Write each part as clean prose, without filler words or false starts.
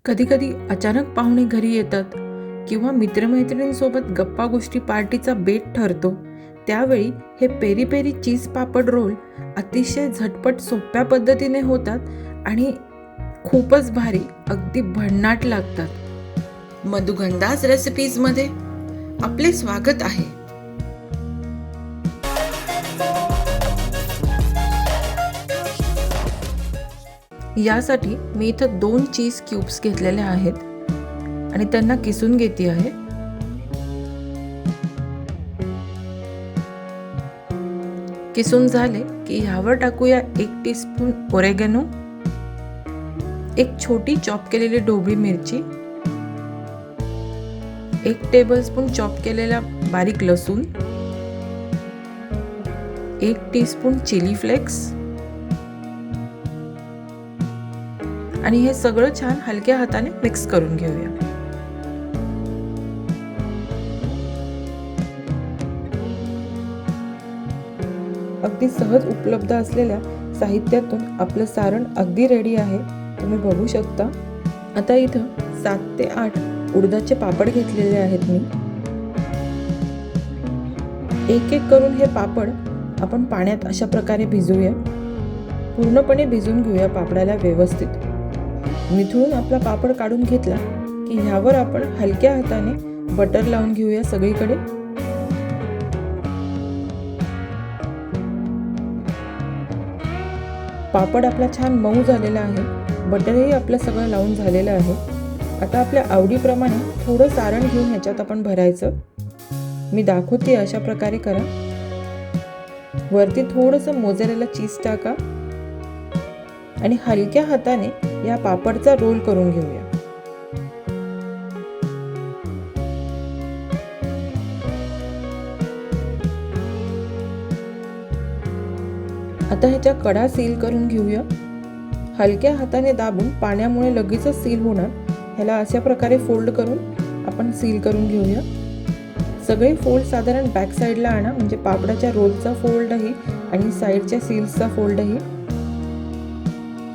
कधीकधी अचानक पाहुणे घरी येतात किंवा मित्रमैत्रिणींसोबत गप्पा गोष्टी पार्टीचा बेत ठरतो. त्यावेळी हे पेरी पेरी चीज पापड रोल अतिशय झटपट सोप्या पद्धतीने होतात आणि खूपच भारी, अगदी भन्नाट लागतात. मधुगंधाज रेसिपीजमध्ये आपले स्वागत आहे. यासाठी मी इथं 2 चीज क्यूब्स घेतलेले आहेत आणि त्यांना किसून घेते आहे. किसून झाले की ह्यावर टाकूया 1 टीस्पून ओरेगॅनो, एक छोटी चॉप केलेली ढोबळी मिरची, 1 टेबलस्पून चॉप केलेला बारीक लसूण, 1 टीस्पून चिली फ्लेक्स आणि हे सगळं छान हलक्या हाताने मिक्स करून घेऊया. अगदी सहज उपलब्ध असलेल्या साहित्यातून आपलं सारण अगदी रेडी आहे, तुम्ही बघू शकता. आता इथं 7 ते 8 उडदाचे पापड घेतलेले आहेत मी. एक एक करून हे पापड आपण पाण्यात अशा प्रकारे भिजवूया. पूर्णपणे भिजवून घेऊया पापडाला व्यवस्थित. निथळून आपला पापड काढून घेतला की ह्यावर आपण हलक्या हाताने बटर लावून घेऊया सगळीकडे. पापड आपला छान मऊ झालेला आहे, बटरही आपलं सगळं लावून झालेलं आहे. आता आपल्या आवडीप्रमाणे थोडं सारण घेऊन ह्याच्यात आपण भरायचं. मी दाखवते अशा प्रकारे करा. वरती थोडंसं मोझरेला चीज टाका आणि हलक्या हाताने या पापडचा रोल करून घेऊया. आता ह्याच्या कडा सील करून घेऊया. हलक्या हाताने दाबून पाण्यामुळे लगेचच सील होणार. ह्याला अशा प्रकारे फोल्ड करून आपण सील करून घेऊया. सगळे फोल्ड साधारण बॅक साईडला आणा, म्हणजे पापडाच्या रोलचा फोल्डही आणि साईडच्या सील्सचा फोल्डही.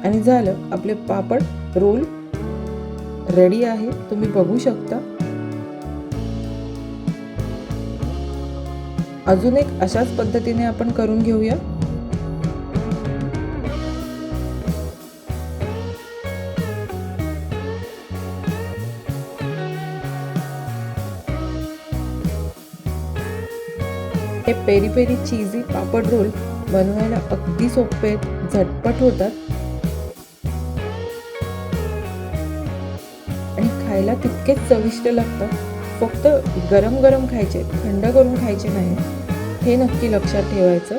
आणि झालं, आपले पापड रोल रेडी आहे, तुम्ही बघू शकता. अजून एक अशाच पद्धतीने आपण करून घेऊया. हे पेरी पेरी चीजी पापड रोल बनवायला अगदी सोपे आहेत, झटपट होतात आणि खायला तितकेच चविष्ट लागतात. फक्त गरम गरम खायचे, थंड करून खायचे नाही, हे नक्की लक्षात ठेवायचं.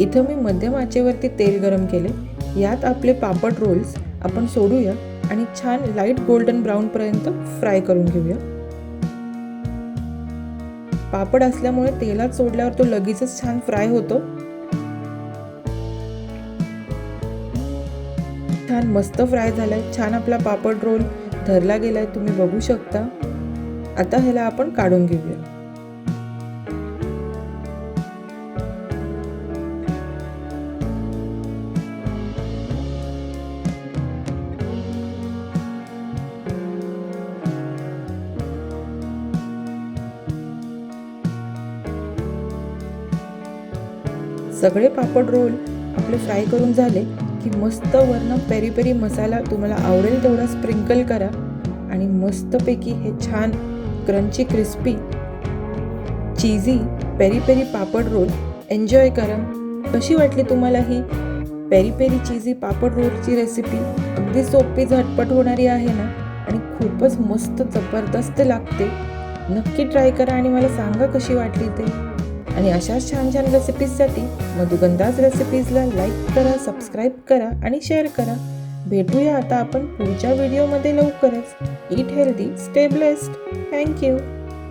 इथं मी मध्यम आचेवरती तेल गरम केले. यात आपले पापड रोल्स आपण सोडूया आणि छान लाईट गोल्डन ब्राऊन पर्यंत फ्राय करून घेऊया. पापड असल्यामुळे तेलात सोडल्यावर तो लगेचच छान फ्राय होतो. छान मस्त फ्राय झालाय. छान आपला पापड रोल धरला गेलाय, तुम्ही बघू शकता. आता ह्याला आपण काढून घेऊया. सगळे पापड रोल आपले फ्राय करून झाले की मस्त वरनं पेरी पेरी मसाला तुम्हाला आवडेल तेवढा स्प्रिंकल करा आणि मस्तपैकी हे छान क्रंची क्रिस्पी चीजी पेरी पेरी पापड रोल एन्जॉय करा. कशी वाटली तुम्हाला ही पेरी पेरी चीजी पापड रोलची रेसिपी? अगदी सोपी, झटपट होणारी आहे ना आणि खूपच मस्त जबरदस्त लागते. नक्की ट्राय करा आणि मला सांगा कशी वाटली ते. आणि अशाच छान छान रेसिपीजसाठी मधुगंधाज रेसिपीजला लाईक करा, सबस्क्राईब करा आणि शेअर करा. भेटूया आता आपण पुढच्या व्हिडिओमध्ये लवकरच. Eat healthy, stay blessed. Thank you.